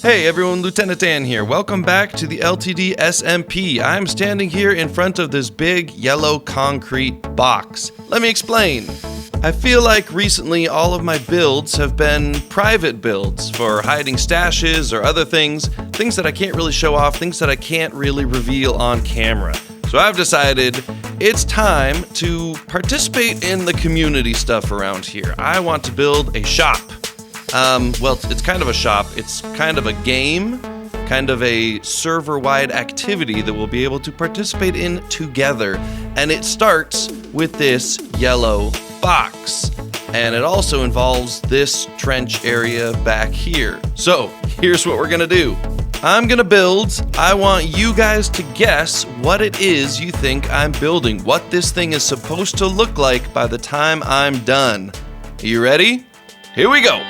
Hey everyone, Lieutenant Dan here. Welcome back to the LTD SMP. I'm standing here in front of this big yellow concrete box. Let me explain. I feel like recently all of my builds have been private builds for hiding stashes or other things that I can't really show off, things that I can't really reveal on camera. So I've decided it's time to participate in the community stuff around here. I want to build a shop. Well, it's kind of a shop. It's kind of a game, kind of a server-wide activity that we'll be able to participate in together. And it starts with this yellow box. And it also involves this trench area back here. So here's what we're gonna do. I'm gonna build. I want you guys to guess what it is you think I'm building, what this thing is supposed to look like by the time I'm done. Are you ready? Here we go.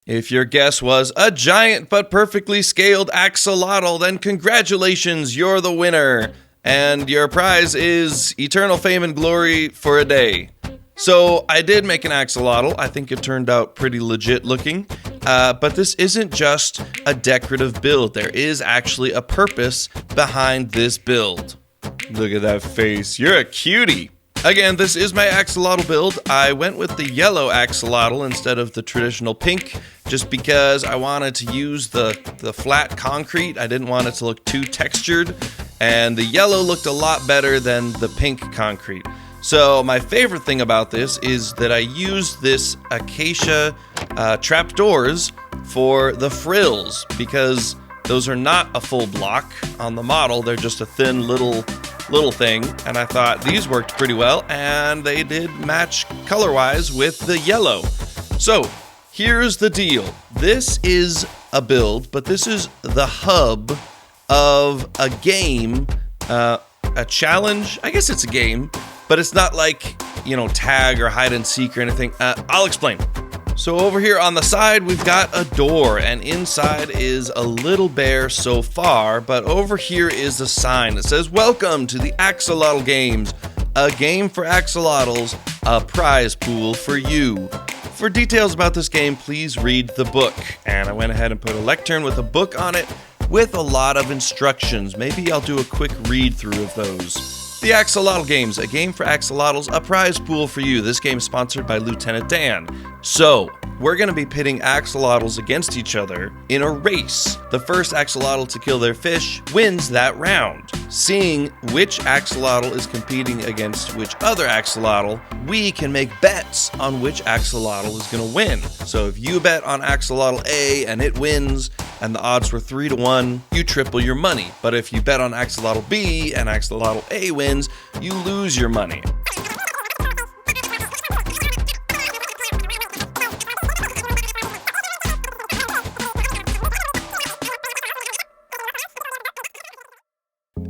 If your guess was a giant but perfectly scaled axolotl, then congratulations, you're the winner. And your prize is eternal fame and glory for a day. So I did make an axolotl. I think it turned out pretty legit looking. But this isn't just a decorative build. There is actually a purpose behind this build. Look at that face. You're a cutie. Again, this is my axolotl build. I went with the yellow axolotl instead of the traditional pink, just because I wanted to use the flat concrete. I didn't want it to look too textured, and the yellow looked a lot better than the pink concrete. So my favorite thing about this is that I used this acacia trapdoors for the frills, because those are not a full block on the model. They're just a thin little thing, and I thought these worked pretty well, and they did match color-wise with the yellow. So here's the deal. This is a build, but this is the hub of a game, a challenge. I guess it's a game, but it's not like, tag or hide and seek or anything. I'll explain. So over here on the side, we've got a door, and inside is a little bear so far, but over here is a sign that says, "Welcome to the Axolotl Games, a game for axolotls, a prize pool for you." For details about this game, please read the book. And I went ahead and put a lectern with a book on it with a lot of instructions. Maybe I'll do a quick read through of those. The Axolotl Games, a game for axolotls, a prize pool for you. This game is sponsored by Lieutenant Dan. So, we're going to be pitting axolotls against each other in a race. The first axolotl to kill their fish wins that round. Seeing which axolotl is competing against which other axolotl, we can make bets on which axolotl is going to win. So if you bet on axolotl A and it wins, and the odds were 3-1, you triple your money. But if you bet on axolotl B and axolotl A wins, you lose your money.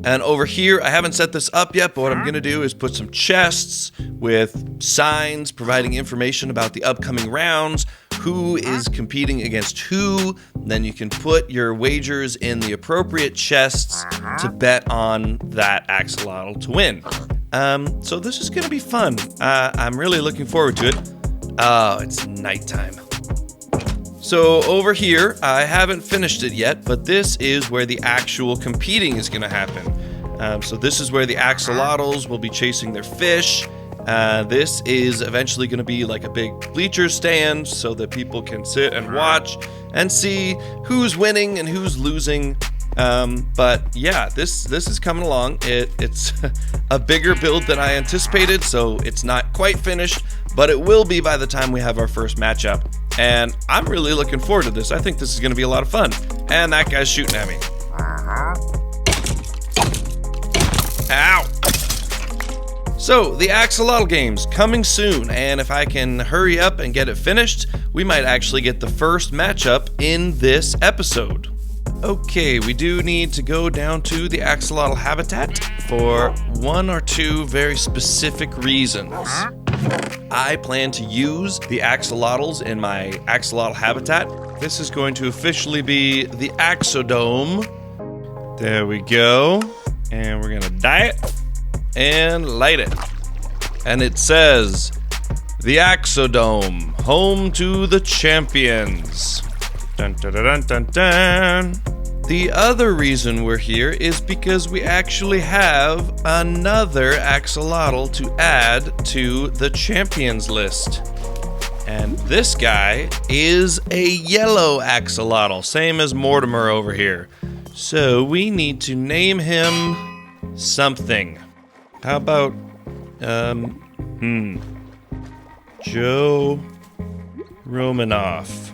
And over here, I haven't set this up yet, but what I'm going to do is put some chests with signs providing information about the upcoming rounds, who is competing against who. Then you can put your wagers in the appropriate chests to bet on that axolotl to win. So this is going to be fun. I'm really looking forward to it. Oh, it's nighttime. So over here, I haven't finished it yet, but this is where the actual competing is going to happen. So this is where the axolotls will be chasing their fish. This is eventually going to be like a big bleacher stand so that people can sit and watch and see who's winning and who's losing. But yeah, this is coming along. It's a bigger build than I anticipated, so it's not quite finished, but it will be by the time we have our first matchup. And I'm really looking forward to this. I think this is going to be a lot of fun. And that guy's shooting at me. Ow! So, the Axolotl Games coming soon, and if I can hurry up and get it finished, we might actually get the first matchup in this episode. Okay, we do need to go down to the axolotl habitat for one or two very specific reasons. I plan to use the axolotls in my axolotl habitat. This is going to officially be the Axodome. There we go. And we're gonna dye it and light it. And it says, the Axodome, home to the champions. Dun, dun, dun, dun, dun, dun. The other reason we're here is because we actually have another axolotl to add to the champions list. And this guy is a yellow axolotl, same as Mortimer over here. So we need to name him something. How about, Joe Romanoff.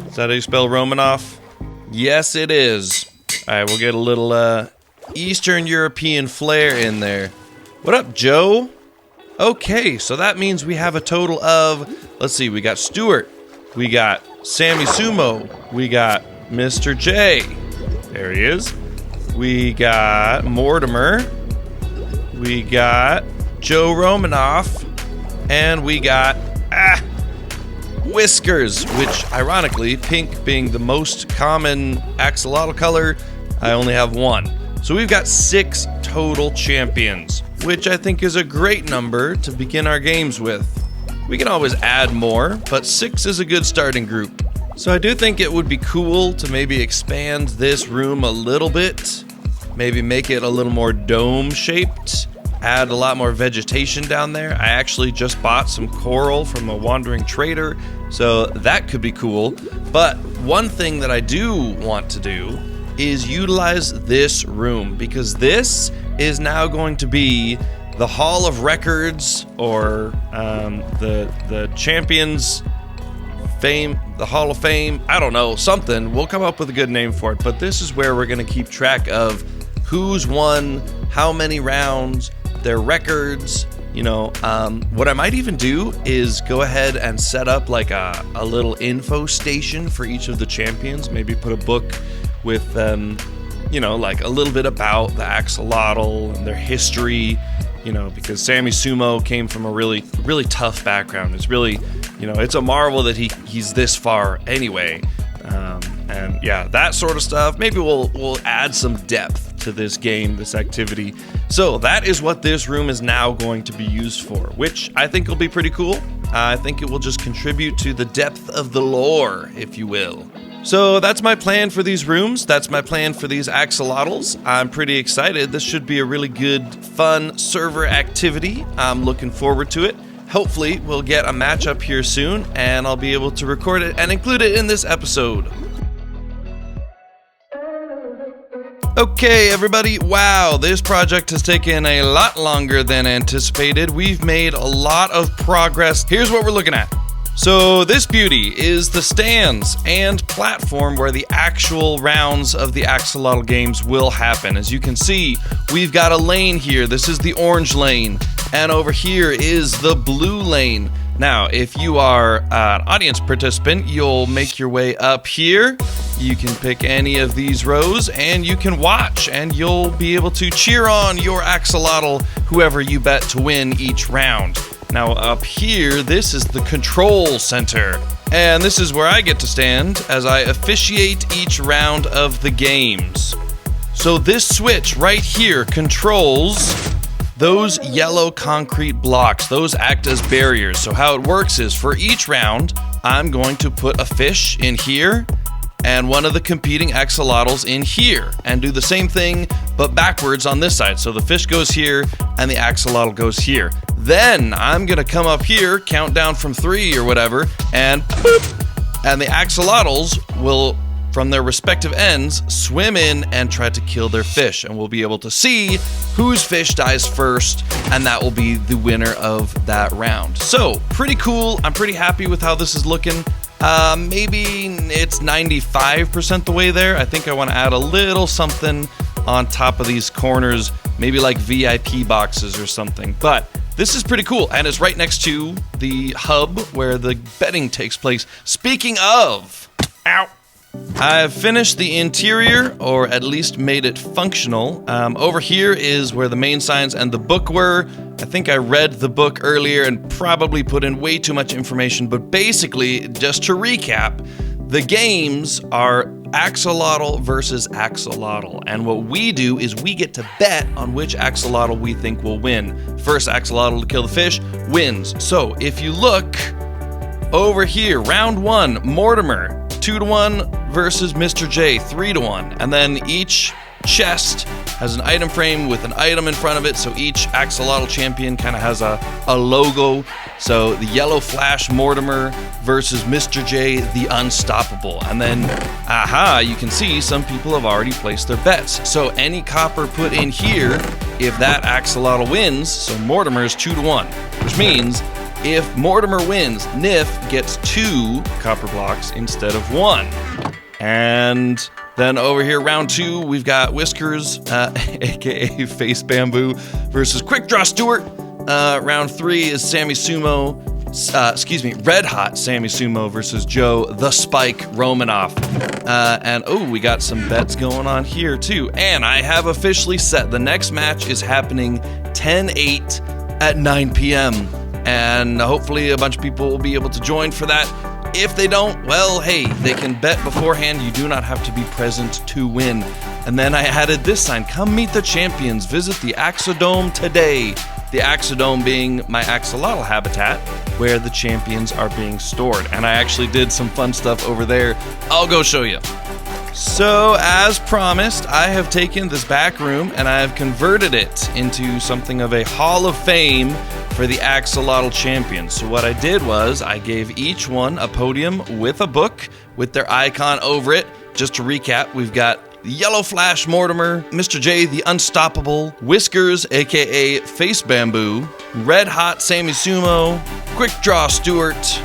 Is that how you spell Romanoff? Yes, it is. Alright, we'll get a little Eastern European flair in there. What up, Joe? Okay, so that means we have a total of, let's see, we got Stuart, we got Sammy Sumo, we got Mr. J. There he is. We got Mortimer, we got Joe Romanoff, and we got Whiskers, which ironically, pink being the most common axolotl color, I only have one. So we've got 6 total champions, which I think is a great number to begin our games with. We can always add more, but 6 is a good starting group. So I do think it would be cool to maybe expand this room a little bit, maybe make it a little more dome shaped, add a lot more vegetation down there. I actually just bought some coral from a wandering trader, so that could be cool. But one thing that I do want to do is utilize this room, because this is now going to be the Hall of Records, or the Champions Fame, the Hall of Fame, I don't know, something. We'll come up with a good name for it, but this is where we're going to keep track of who's won, how many rounds, their records. You know, what I might even do is go ahead and set up like a little info station for each of the champions. Maybe put a book with, you know, like a little bit about the axolotl and their history, you know, because Sammy Sumo came from a really, really tough background. It's really you know, it's a marvel that he's this far anyway. And yeah, that sort of stuff. Maybe we'll add some depth to this game, this activity. So that is what this room is now going to be used for, which I think will be pretty cool. I think it will just contribute to the depth of the lore, if you will. So that's my plan for these rooms. That's my plan for these axolotls. I'm pretty excited. This should be a really good, fun server activity. I'm looking forward to it. Hopefully, we'll get a matchup here soon, and I'll be able to record it and include it in this episode. Okay, everybody, wow, this project has taken a lot longer than anticipated. We've made a lot of progress. Here's what we're looking at. So this beauty is the stands and platform where the actual rounds of the axolotl games will happen. As you can see, we've got a lane here. This is the orange lane, and over here is the blue lane. Now, if you are an audience participant, you'll make your way up here. You can pick any of these rows and you can watch, and you'll be able to cheer on your axolotl, whoever you bet to win each round. Now up here, this is the control center, and this is where I get to stand as I officiate each round of the games. So this switch right here controls those yellow concrete blocks. Those act as barriers. So how it works is for each round, I'm going to put a fish in here and one of the competing axolotls in here, and do the same thing but backwards on this side. So the fish goes here and the axolotl goes here. Then I'm gonna come up here, count down from 3 or whatever, and boop, and the axolotls will, from their respective ends, swim in and try to kill their fish, and we'll be able to see whose fish dies first, and that will be the winner of that round. So pretty cool. I'm pretty happy with how this is looking. Maybe it's 95% the way there. I think I want to add a little something on top of these corners, maybe like VIP boxes or something. But this is pretty cool, and it's right next to the hub where the betting takes place. Speaking of, ow. I've finished the interior, or at least made it functional. Over here is where the main signs and the book were. I think I read the book earlier and probably put in way too much information, but basically, just to recap, the games are axolotl versus axolotl, and what we do is we get to bet on which axolotl we think will win. First axolotl to kill the fish wins. So if you look over here, round 1, Mortimer, 2-1 versus Mr. J, 3-1. And then each chest has an item frame with an item in front of it, so each axolotl champion kind of has a logo. So the yellow flash Mortimer versus Mr. J, the unstoppable. And then, aha, you can see some people have already placed their bets. So any copper put in here, if that axolotl wins, so Mortimer is 2-1, which means if Mortimer wins, Nif gets 2 copper blocks instead of 1. And then over here, round 2, we've got Whiskers, aka Face Bamboo, versus Quick Draw Stewart. Round 3 is Red Hot Sammy Sumo versus Joe the Spike Romanoff. And oh, we got some bets going on here too. And I have officially set the next match is happening 10/8 at 9 p.m. And hopefully a bunch of people will be able to join for that. If they don't, well, hey, they can bet beforehand. You do not have to be present to win. And then I added this sign, come meet the champions, visit the Axodome today. The Axodome being my axolotl habitat where the champions are being stored. And I actually did some fun stuff over there. I'll go show you. So, as promised, I have taken this back room and I have converted it into something of a Hall of Fame for the axolotl champions. So what I did was I gave each one a podium with a book with their icon over it. Just to recap, we've got Yellow Flash Mortimer, Mr. J the Unstoppable, Whiskers aka Face Bamboo, Red Hot Sammy Sumo, Quick Draw Stewart,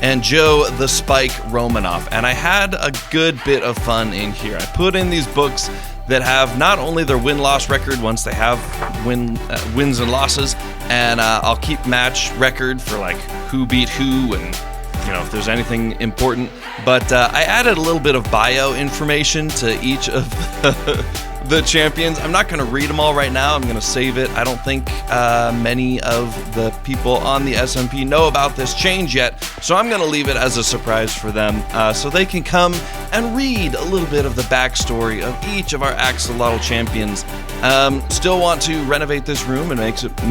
and Joe the Spike Romanoff. And I had a good bit of fun in here. I put in these books that have not only their win-loss record once they have wins and losses, and I'll keep match record for like who beat who and if there's anything important. But I added a little bit of bio information to each of the champions. I'm not going to read them all right now. I'm going to save it. I don't think many of the people on the SMP know about this change yet, so I'm going to leave it as a surprise for them so they can come and read a little bit of the backstory of each of our axolotl champions. Still want to renovate this room and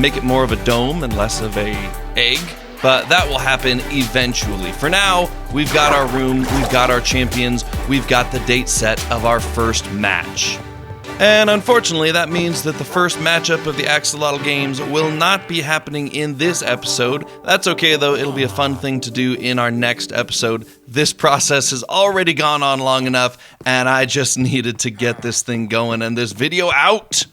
make it more of a dome and less of a egg, but that will happen eventually. For now, we've got our room, we've got our champions, we've got the date set of our first match. And unfortunately, that means that the first matchup of the Axolotl games will not be happening in this episode. That's okay though, it'll be a fun thing to do in our next episode. This process has already gone on long enough, and I just needed to get this thing going and this video out.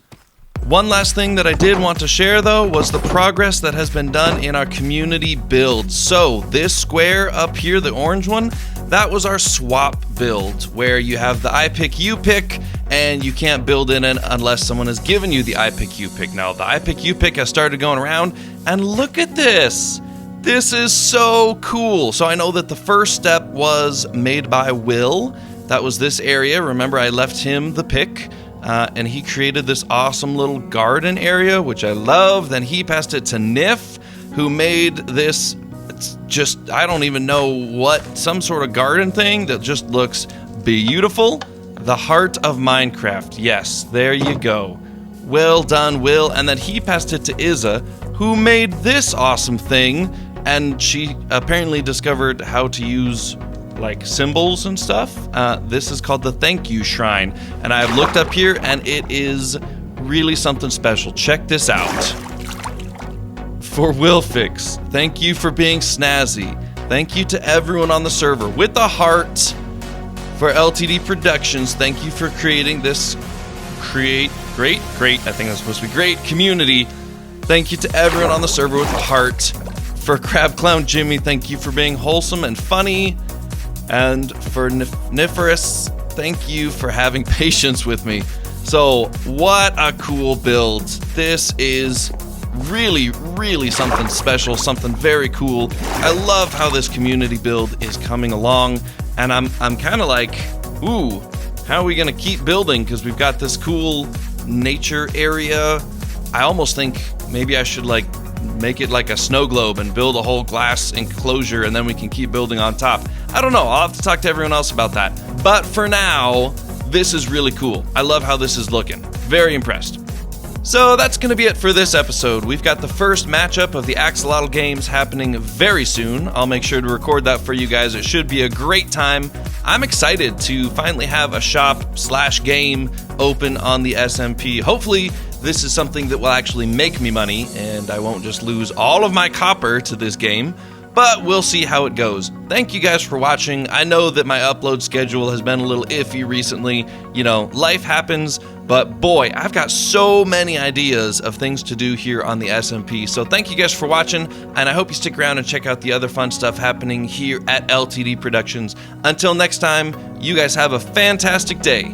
One last thing that I did want to share though was the progress that has been done in our community build. So this square up here, the orange one, that was our swap build, where you have the I pick, you pick, and you can't build in it unless someone has given you the I pick, you pick. Now, the I pick, you pick has started going around, and look at this. This is so cool. So I know that the first step was made by Will. That was this area. Remember, I left him the pick, and he created this awesome little garden area, which I love. Then he passed it to Nif, who made this, it's just, I don't even know what, some sort of garden thing that just looks beautiful. The heart of Minecraft. Yes, there you go. Well done, Will. And then he passed it to Izza, who made this awesome thing, and she apparently discovered how to use like symbols and stuff. This is called the thank you shrine, and I've looked up here and it is really something special. Check this out. For Willfix, thank you for being snazzy. Thank you to everyone on the server with a heart. For LTD Productions, thank you for creating this great, I think that's supposed to be great, community. Thank you to everyone on the server with a heart. For Crab Clown Jimmy, thank you for being wholesome and funny. And for Niferous, thank you for having patience with me. So, what a cool build. This is really, really something special, something very cool. I love how this community build is coming along, and I'm kind of like, ooh, how are we gonna keep building? Because we've got this cool nature area. I almost think maybe I should like make it like a snow globe and build a whole glass enclosure, and then we can keep building on top. I don't know, I'll have to talk to everyone else about that. But for now, this is really cool. I love how this is looking. Very impressed. So that's going to be it for this episode. We've got the first matchup of the Axolotl games happening very soon. I'll make sure to record that for you guys. It should be a great time. I'm excited to finally have a shop/game open on the SMP. Hopefully this is something that will actually make me money and I won't just lose all of my copper to this game. But we'll see how it goes. Thank you guys for watching. I know that my upload schedule has been a little iffy recently. You know, life happens, but boy, I've got so many ideas of things to do here on the SMP. So thank you guys for watching, and I hope you stick around and check out the other fun stuff happening here at LTD Productions. Until next time, you guys have a fantastic day.